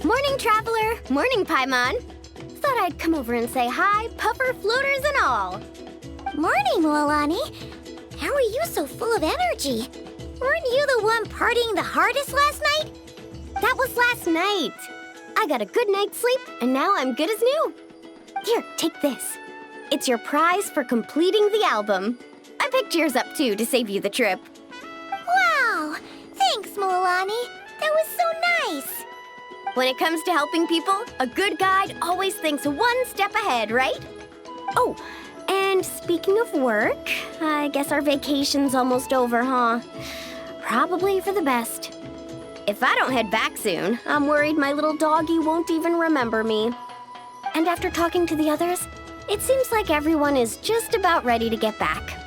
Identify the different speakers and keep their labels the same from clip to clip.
Speaker 1: Morning, Traveler. Morning, Paimon. Thought I'd come over and say hi, puffer, floaters, and all.
Speaker 2: Morning, Mualani. How are you so full of energy? Weren't you the one partying the hardest last night?
Speaker 1: That was last night. I got a good night's sleep, and now I'm good as new. Here, take this. It's your prize for completing the album. I picked yours up, too, to save you the trip.
Speaker 2: Wow! Thanks, Mualani. That was so nice.
Speaker 1: When it comes to helping people, a good guide always thinks one step ahead, right? Oh, and speaking of work, I guess our vacation's almost over, huh? Probably for the best. If I don't head back soon, I'm worried my little doggy won't even remember me. And after talking to the others, it seems like everyone is just about ready to get back.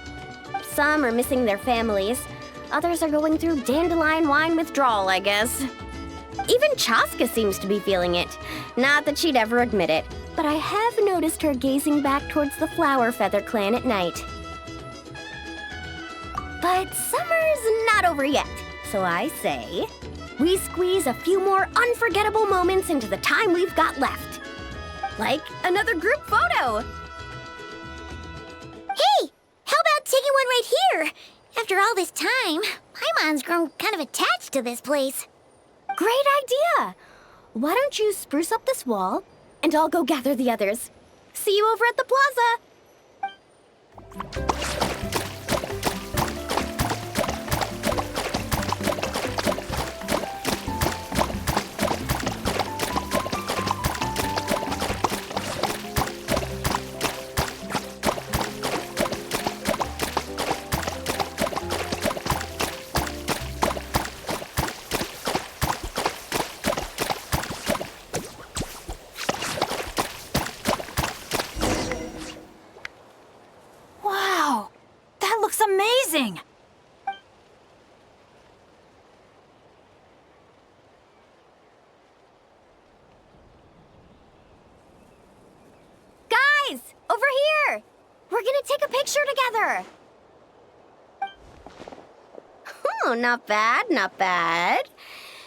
Speaker 1: Some are missing their families. Others are going through dandelion wine withdrawal, I guess. Even Chaska seems to be feeling it. Not that she'd ever admit it, but I have noticed her gazing back towards the Flower Feather clan at night. But summer's not over yet, so I say, we squeeze a few more unforgettable moments into the time we've got left. Like another group photo.
Speaker 2: Hey, how about taking one right here? After all this time, Paimon's grown kind of attached to this place.
Speaker 1: Great idea! Why don't you spruce up this wall, and I'll go gather the others. See you over at the plaza!
Speaker 3: Amazing!
Speaker 1: Guys, over here! We're gonna take a picture together! Oh, not bad, not bad.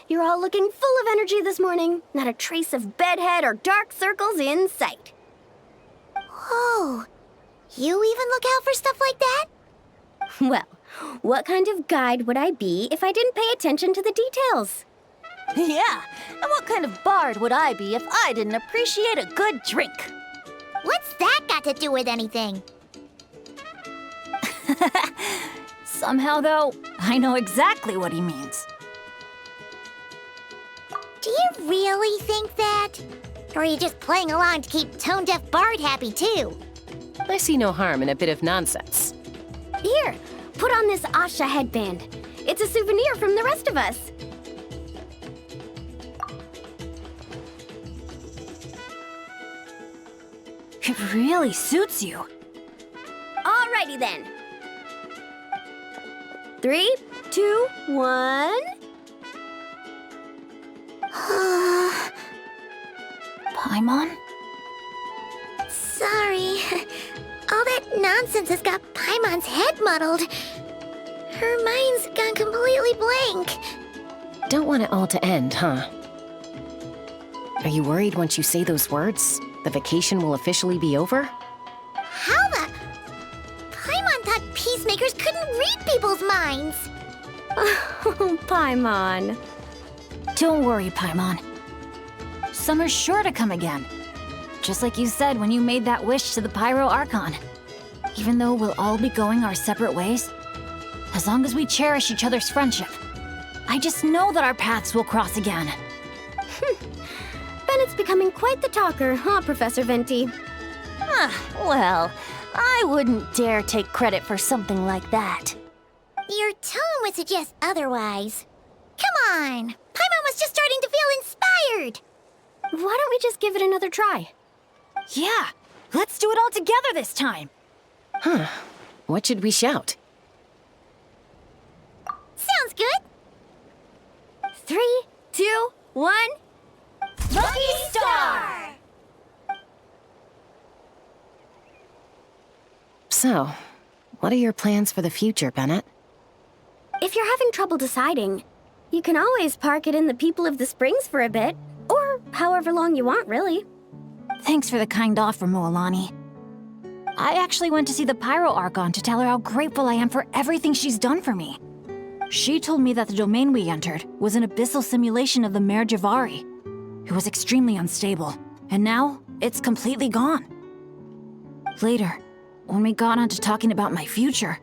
Speaker 1: You're all looking full of energy this morning. Not a trace of bedhead or dark circles in sight.
Speaker 2: Whoa, you even look out for stuff like that?
Speaker 1: Well, what kind of guide would I be if I didn't pay attention to the details?
Speaker 3: Yeah, and what kind of bard would I be if I didn't appreciate a good drink?
Speaker 2: What's that got to do with anything?
Speaker 3: Somehow, though, I know exactly what he means.
Speaker 2: Do you really think that? Or are you just playing along to keep Tone Deaf Bard happy, too?
Speaker 4: I see no harm in a bit of nonsense.
Speaker 1: Here, put on this Asha headband. It's a souvenir from the rest of us.
Speaker 3: It really suits you.
Speaker 1: Alrighty then. 3, 2, 1.
Speaker 3: Paimon?
Speaker 2: Sorry. All that nonsense has got Paimon's head muddled. Her mind's gone completely blank.
Speaker 4: Don't want it all to end, huh? Are you worried once you say those words, the vacation will officially be over?
Speaker 2: How the... Paimon thought peacemakers couldn't read people's minds.
Speaker 1: Oh, Paimon.
Speaker 3: Don't worry, Paimon. Summer's sure to come again. Just like you said when you made that wish to the Pyro Archon. Even though we'll all be going our separate ways, as long as we cherish each other's friendship, I just know that our paths will cross again.
Speaker 1: Bennett's becoming quite the talker, huh, Professor Venti?
Speaker 3: Well, I wouldn't dare take credit for something like that.
Speaker 2: Your tone would suggest otherwise. Come on! Paimon was just starting to feel inspired!
Speaker 1: Why don't we just give it another try?
Speaker 3: Yeah, let's do it all together this time.
Speaker 4: Huh. What should we shout?
Speaker 2: Sounds good!
Speaker 1: 3, 2, 1.
Speaker 2: Lucky Star!
Speaker 4: So, what are your plans for the future, Bennett?
Speaker 1: If you're having trouble deciding, you can always park it in the People of the Springs for a bit, or however long you want, really.
Speaker 3: Thanks for the kind offer, Mualani. I actually went to see the Pyro Archon to tell her how grateful I am for everything she's done for me. She told me that the domain we entered was an abyssal simulation of the Mare Javari. It was extremely unstable, and now it's completely gone. Later, when we got on to talking about my future,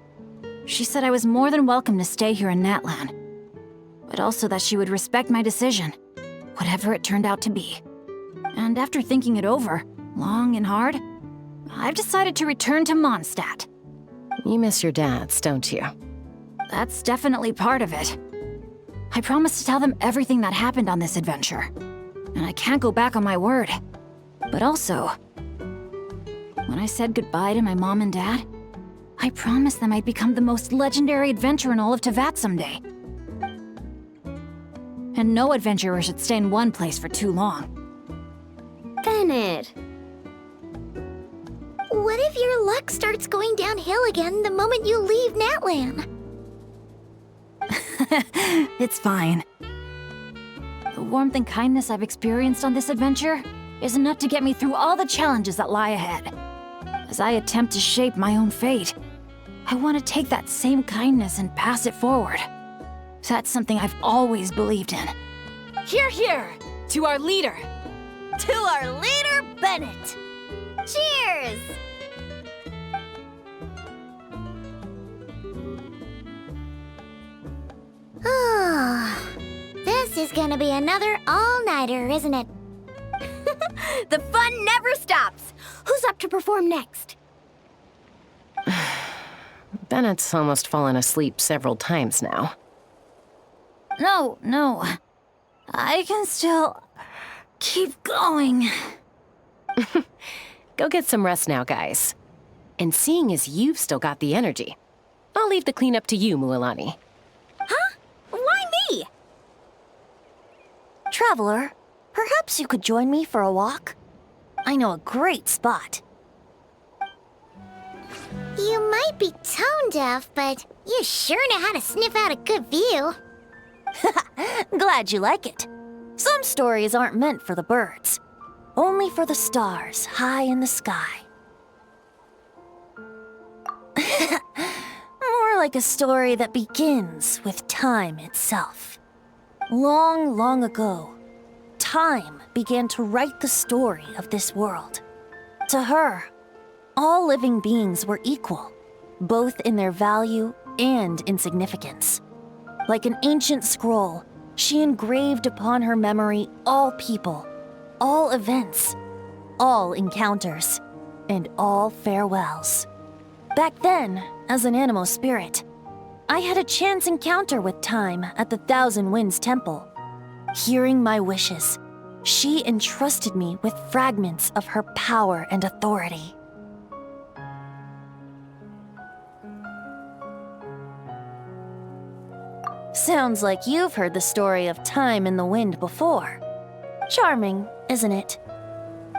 Speaker 3: she said I was more than welcome to stay here in Natlan, but also that she would respect my decision, whatever it turned out to be. And after thinking it over, long and hard, I've decided to return to Mondstadt.
Speaker 4: You miss your dads, don't you?
Speaker 3: That's definitely part of it. I promised to tell them everything that happened on this adventure, and I can't go back on my word. But also, when I said goodbye to my mom and dad, I promised them I'd become the most legendary adventurer in all of Teyvat someday. And no adventurer should stay in one place for too long.
Speaker 1: Bennett.
Speaker 2: What if your luck starts going downhill again the moment you leave Natlan?
Speaker 3: It's fine. The warmth and kindness I've experienced on this adventure is enough to get me through all the challenges that lie ahead. As I attempt to shape my own fate, I want to take that same kindness and pass it forward. That's something I've always believed in. Hear, hear! To our leader!
Speaker 1: To our leader, Bennett! Cheers!
Speaker 2: Oh, this is gonna be another all-nighter, isn't it?
Speaker 1: The fun never stops! Who's up to perform next?
Speaker 4: Bennett's almost fallen asleep several times now.
Speaker 3: No. I can still keep going.
Speaker 4: Go get some rest now, guys. And seeing as you've still got the energy, I'll leave the cleanup to you, Mualani.
Speaker 1: Huh? Why me?
Speaker 5: Traveler, perhaps you could join me for a walk? I know a great spot.
Speaker 2: You might be tone deaf, but you sure know how to sniff out a good view.
Speaker 5: Glad you like it. Some stories aren't meant for the birds, only for the stars high in the sky. More like a story that begins with time itself. Long, long ago, time began to write the story of this world. To her, all living beings were equal, both in their value and in significance. Like an ancient scroll, she engraved upon her memory all people, all events, all encounters, and all farewells. Back then, as an animal spirit, I had a chance encounter with time at the Thousand Winds Temple. Hearing my wishes, she entrusted me with fragments of her power and authority. Sounds like you've heard the story of time in the wind before. Charming, isn't it?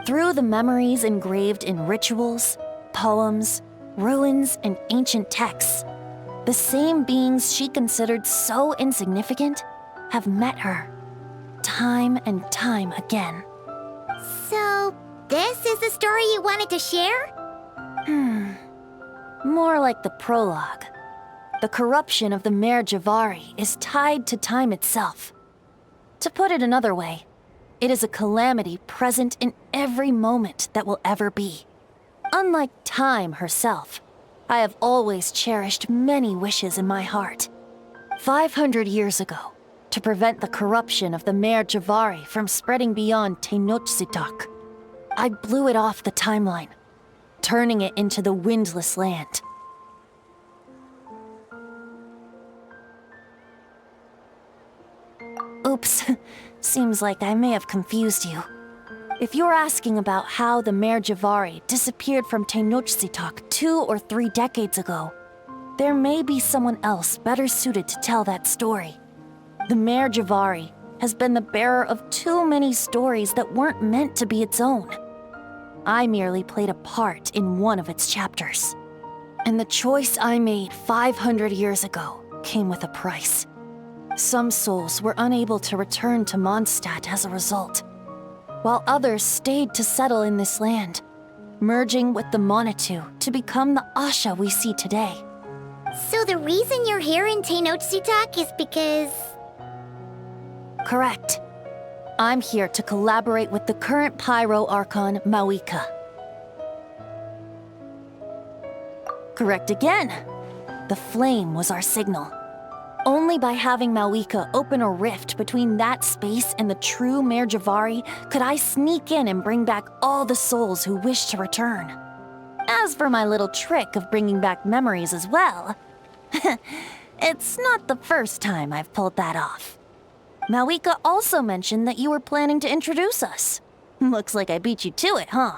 Speaker 5: Through the memories engraved in rituals, poems, ruins, and ancient texts, the same beings she considered so insignificant have met her, time and time again.
Speaker 2: So, this is the story you wanted to share?
Speaker 5: More like the prologue. The corruption of the Mare Javari is tied to time itself. To put it another way, it is a calamity present in every moment that will ever be. Unlike time herself, I have always cherished many wishes in my heart. 500 years ago, to prevent the corruption of the Mare Javari from spreading beyond Tenochtitak, I blew it off the timeline, turning it into the Windless Land. Oops, seems like I may have confused you. If you're asking about how the Mare Javari disappeared from Tenochtitak 2 or 3 decades ago, there may be someone else better suited to tell that story. The Mare Javari has been the bearer of too many stories that weren't meant to be its own. I merely played a part in one of its chapters. And the choice I made 500 years ago came with a price. Some souls were unable to return to Mondstadt as a result. while others stayed to settle in this land, merging with the Monitu to become the Asha we see today.
Speaker 2: So the reason you're here in Tenochtitlan is because...
Speaker 5: Correct. I'm here to collaborate with the current Pyro Archon, Mawika. Correct again. The flame was our signal. Only by having Mawika open a rift between that space and the true Mare Javari could I sneak in and bring back all the souls who wish to return. As for my little trick of bringing back memories as well, it's not the first time I've pulled that off. Mawika also mentioned that you were planning to introduce us. Looks like I beat you to it, huh?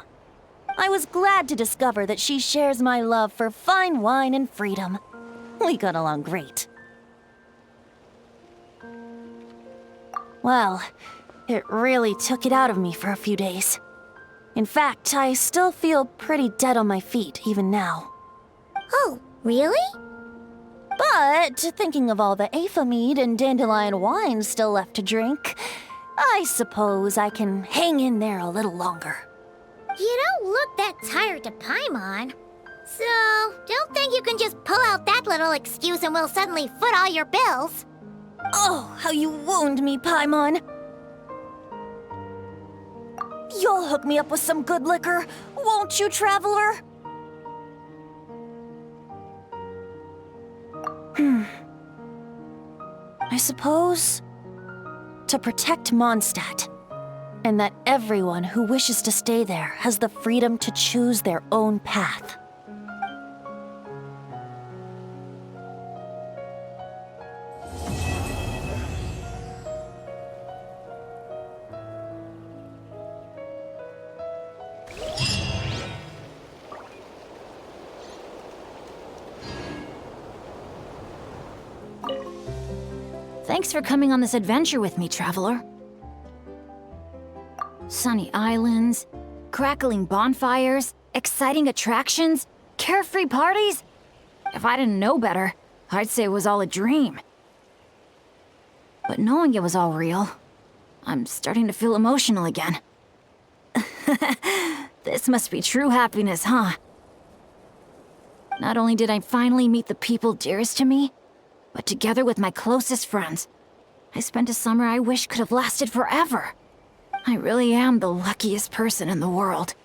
Speaker 5: I was glad to discover that she shares my love for fine wine and freedom. We got along great. Well, it really took it out of me for a few days. In fact, I still feel pretty dead on my feet even now.
Speaker 2: Oh, really?
Speaker 5: But thinking of all the Aefa mead and dandelion wine still left to drink, I suppose I can hang in there a little longer.
Speaker 2: You don't look that tired to Paimon. So, don't think you can just pull out that little excuse and we'll suddenly foot all your bills.
Speaker 5: Oh, how you wound me, Paimon. You'll hook me up with some good liquor, won't you, Traveler? I suppose to protect Mondstadt, and that everyone who wishes to stay there has the freedom to choose their own path.
Speaker 3: Thanks for coming on this adventure with me, Traveler. Sunny islands, crackling bonfires, exciting attractions, carefree parties. If I didn't know better, I'd say it was all a dream. But knowing it was all real, I'm starting to feel emotional again. This must be true happiness, huh? Not only did I finally meet the people dearest to me, but together with my closest friends, I spent a summer I wish could have lasted forever. I really am the luckiest person in the world.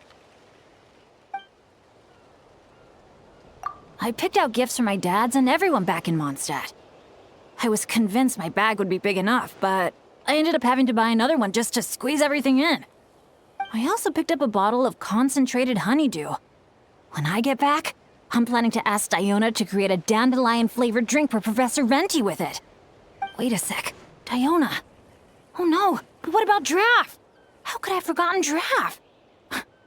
Speaker 3: I picked out gifts for my dads and everyone back in Mondstadt. I was convinced my bag would be big enough, but I ended up having to buy another one just to squeeze everything in. I also picked up a bottle of concentrated honeydew. When I get back, I'm planning to ask Diona to create a dandelion-flavored drink for Professor Venti with it. Wait a sec. Diona. Oh no, but what about Draft? How could I have forgotten Draft?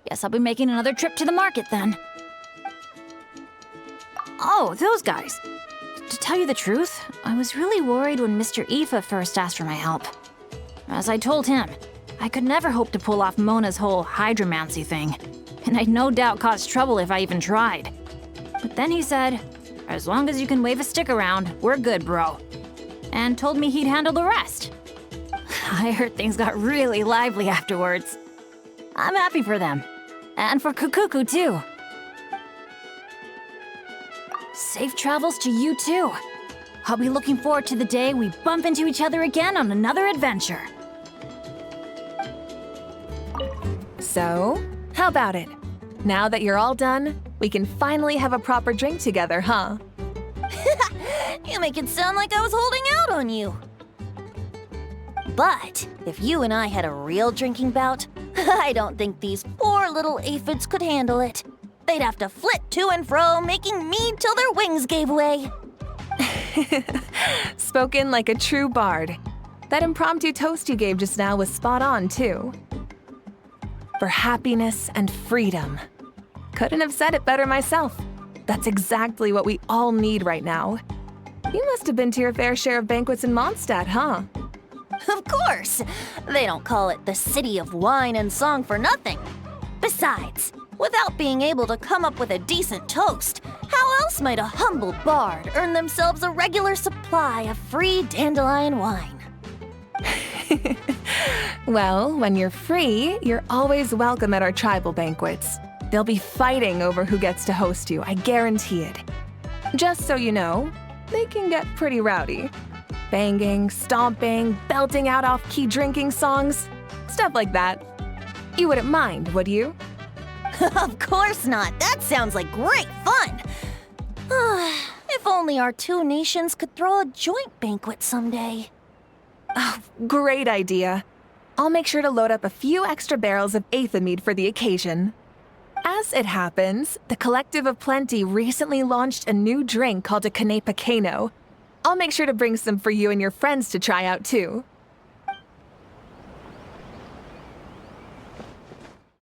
Speaker 3: Guess I'll be making another trip to the market then. Oh, those guys. To tell you the truth, I was really worried when Mr. Aoife first asked for my help. As I told him, I could never hope to pull off Mona's whole hydromancy thing, and I'd no doubt cause trouble if I even tried. But then he said, as long as you can wave a stick around, we're good, bro. And told me he'd handle the rest. I heard things got really lively afterwards. I'm happy for them. And for Kukuku, too. Safe travels to you, too. I'll be looking forward to the day we bump into each other again on another adventure.
Speaker 6: So, how about it? Now that you're all done, we can finally have a proper drink together, huh?
Speaker 5: You make it sound like I was holding out on you. But if you and I had a real drinking bout, I don't think these poor little aphids could handle it. They'd have to flit to and fro, making mead till their wings gave way.
Speaker 6: Spoken like a true bard. That impromptu toast you gave just now was spot on, too. For happiness and freedom. Couldn't have said it better myself. That's exactly what we all need right now. You must have been to your fair share of banquets in Mondstadt, huh?
Speaker 5: Of course! They don't call it the City of Wine and Song for nothing. Besides, without being able to come up with a decent toast, how else might a humble bard earn themselves a regular supply of free dandelion wine?
Speaker 6: Well, when you're free, you're always welcome at our tribal banquets. They'll be fighting over who gets to host you, I guarantee it. Just so you know, they can get pretty rowdy. Banging, stomping, belting out off-key drinking songs, stuff like that. You wouldn't mind, would you?
Speaker 5: Of course not. That sounds like great fun. If only our two nations could throw a joint banquet someday.
Speaker 6: Oh, great idea. I'll make sure to load up a few extra barrels of Aethamid for the occasion. As it happens, the Collective of Plenty recently launched a new drink called a Canepa Cano. I'll make sure to bring some for you and your friends to try out too.